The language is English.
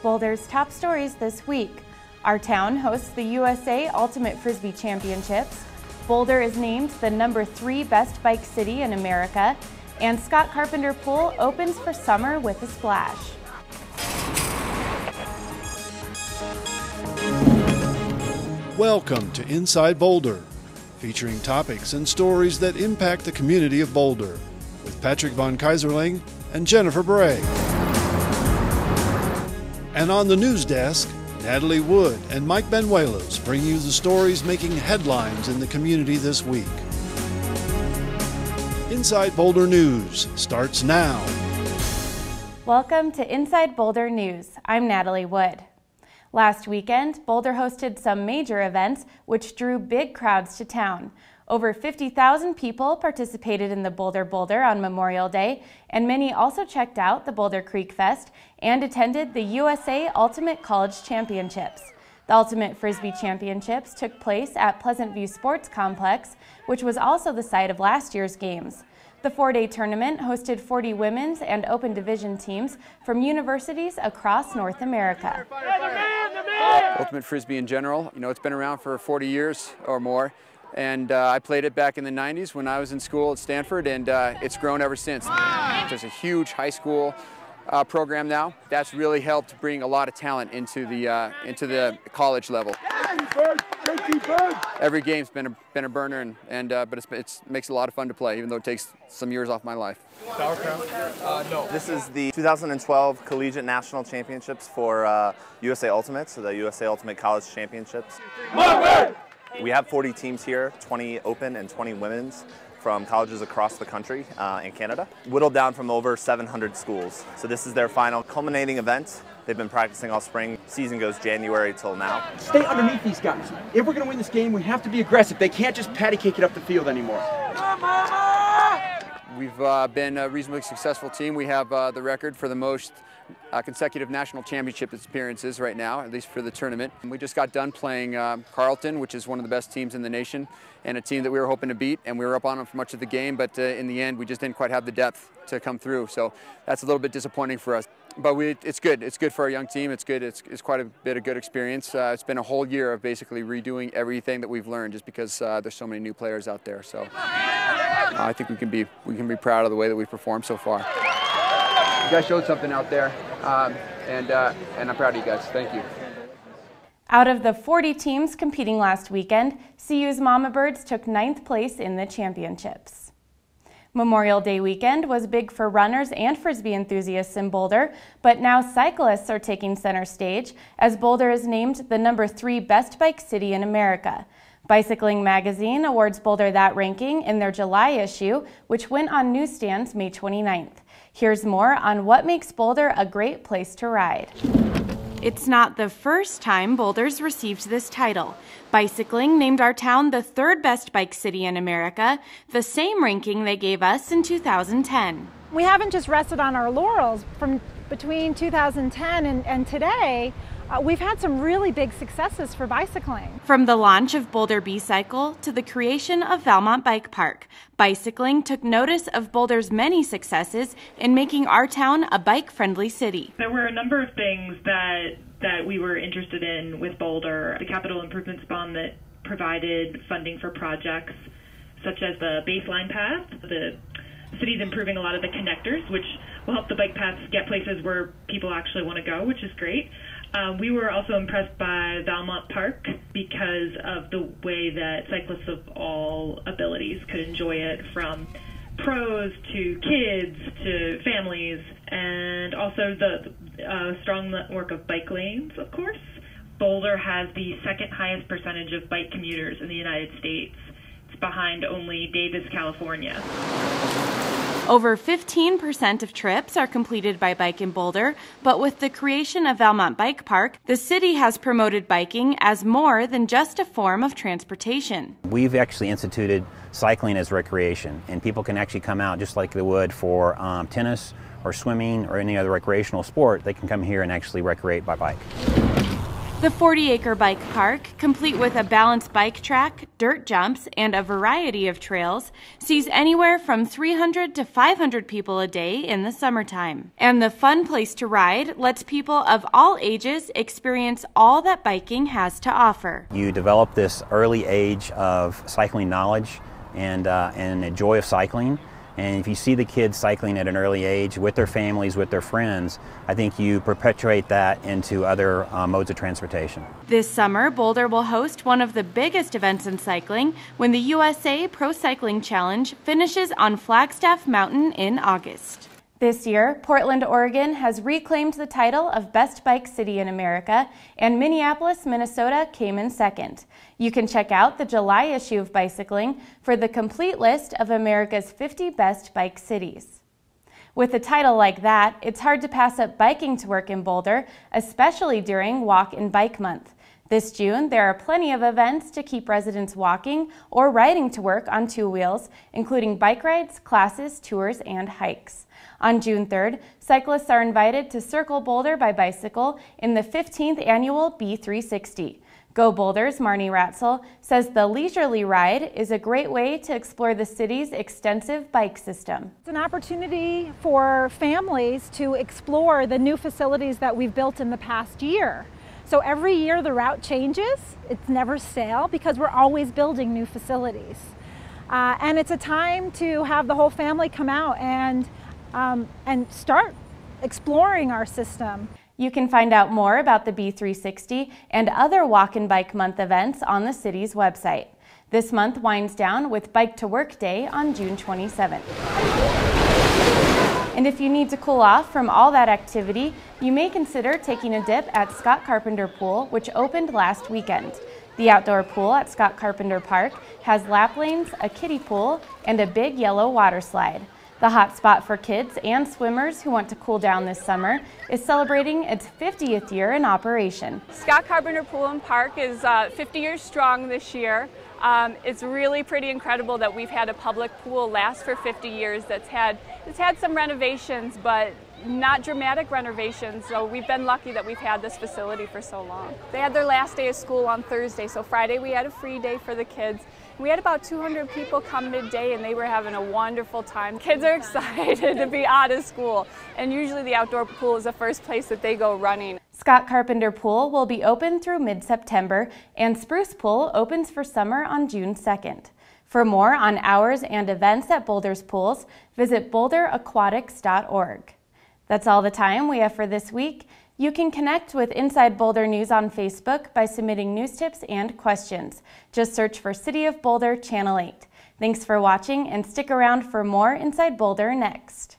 Boulder's top stories this week. Our town hosts the USA Ultimate Frisbee Championships. Boulder is named the #3 best bike city in America. And Scott Carpenter Pool opens for summer with a splash. Welcome to Inside Boulder, featuring topics and stories that impact the community of Boulder, with Patrick Von Kaiserling and Jennifer Bray. And on the news desk, Natalie Wood and Mike Benuelos bring you the stories making headlines in the community this week. Inside Boulder News starts now. Welcome to Inside Boulder News. I'm Natalie Wood. Last weekend, Boulder hosted some major events which drew big crowds to town. Over 50,000 people participated in the Boulder on Memorial Day, and many also checked out the Boulder Creek Fest and attended the USA Ultimate College Championships. The Ultimate Frisbee Championships took place at Pleasantview Sports Complex, which was also the site of last year's games. The 4-day tournament hosted 40 women's and open division teams from universities across North America. Ultimate Frisbee in general, it's been around for 40 years or more. And I played it back in the 90s when I was in school at Stanford, and it's grown ever since. There's a huge high school program now. That's really helped bring a lot of talent into the college level. Every game's been a burner, but it makes it a lot of fun to play, even though it takes some years off my life. No. This is the 2012 Collegiate National Championships for USA Ultimate, so the USA Ultimate College Championships. We have 40 teams here, 20 open and 20 women's from colleges across the country and Canada, whittled down from over 700 schools. So this is their final culminating event. They've been practicing all spring. Season goes January till now. Stay underneath these guys. If we're going to win this game, we have to be aggressive. They can't just patty cake it up the field anymore. We've been a reasonably successful team. We have the record for the most consecutive national championship appearances right now, at least for the tournament. We just got done playing Carleton, which is one of the best teams in the nation, and a team that we were hoping to beat, and we were up on them for much of the game, but in the end we just didn't quite have the depth to come through, so that's a little bit disappointing for us. But it's good. It's good for our young team. It's good. It's quite a bit of good experience. It's been a whole year of basically redoing everything that we've learned, just because there's so many new players out there. So I think we can be proud of the way that we've performed so far. You guys showed something out there, and I'm proud of you guys. Thank you. Out of the 40 teams competing last weekend, CU's Mama Birds took 9th place in the championships. Memorial Day weekend was big for runners and Frisbee enthusiasts in Boulder, but now cyclists are taking center stage as Boulder is named the #3 best bike city in America. Bicycling Magazine awards Boulder that ranking in their July issue, which went on newsstands May 29th. Here's more on what makes Boulder a great place to ride. It's not the first time Boulder's received this title. Bicycling named our town the 3rd best bike city in America, the same ranking they gave us in 2010. We haven't just rested on our laurels. From between 2010 and today, we've had some really big successes for bicycling. From the launch of Boulder B-Cycle to the creation of Valmont Bike Park, bicycling took notice of Boulder's many successes in making our town a bike-friendly city. There were a number of things that we were interested in with Boulder. The capital improvements bond that provided funding for projects such as the baseline path. The city's improving a lot of the connectors, which will help the bike paths get places where people actually want to go, which is great. We were also impressed by Valmont Park because of the way that cyclists of all abilities could enjoy it, from pros to kids to families, and also the strong network of bike lanes, of course. Boulder has the 2nd highest percentage of bike commuters in the United States. It's behind only Davis, California. Over 15% of trips are completed by bike in Boulder, but with the creation of Valmont Bike Park, the city has promoted biking as more than just a form of transportation. We've actually instituted cycling as recreation, and people can actually come out just like they would for tennis or swimming or any other recreational sport. They can come here and actually recreate by bike. The 40-acre bike park, complete with a balanced bike track, dirt jumps, and a variety of trails, sees anywhere from 300 to 500 people a day in the summertime. And the fun place to ride lets people of all ages experience all that biking has to offer. You develop this early age of cycling knowledge and a joy of cycling. And if you see the kids cycling at an early age with their families, with their friends, I think you perpetuate that into other modes of transportation. This summer, Boulder will host one of the biggest events in cycling when the USA Pro Cycling Challenge finishes on Flagstaff Mountain in August. This year, Portland, Oregon has reclaimed the title of Best Bike City in America, and Minneapolis, Minnesota came in second. You can check out the July issue of Bicycling for the complete list of America's 50 best bike cities. With a title like that, it's hard to pass up biking to work in Boulder, especially during WalkBike Month. This June, there are plenty of events to keep residents walking or riding to work on two wheels, including bike rides, classes, tours, and hikes. On June 3rd, cyclists are invited to circle Boulder by bicycle in the 15th annual B360. Go Boulder's Marnie Ratzel says the leisurely ride is a great way to explore the city's extensive bike system. It's an opportunity for families to explore the new facilities that we've built in the past year. So every year the route changes. It's never stale because we're always building new facilities. And it's a time to have the whole family come out and start exploring our system. You can find out more about the B360 and other Walk and Bike Month events on the city's website. This month winds down with Bike to Work Day on June 27th. And if you need to cool off from all that activity, you may consider taking a dip at Scott Carpenter Pool, which opened last weekend. The outdoor pool at Scott Carpenter Park has lap lanes, a kiddie pool, and a big yellow water slide. The hot spot for kids and swimmers who want to cool down this summer is celebrating its 50th year in operation. Scott Carpenter Pool and Park is 50 years strong this year. It's really pretty incredible that we've had a public pool last for 50 years it's had some renovations, but not dramatic renovations, so we've been lucky that we've had this facility for so long. They had their last day of school on Thursday, so Friday we had a free day for the kids. We had about 200 people come midday and they were having a wonderful time. Kids are excited to be out of school, and usually the outdoor pool is the first place that they go running. Scott Carpenter Pool will be open through mid-September, and Spruce Pool opens for summer on June 2nd. For more on hours and events at Boulder's pools, visit boulder.aquatics.org. That's all the time we have for this week. You can connect with Inside Boulder News on Facebook by submitting news tips and questions. Just search for City of Boulder Channel 8. Thanks for watching, and stick around for more Inside Boulder next.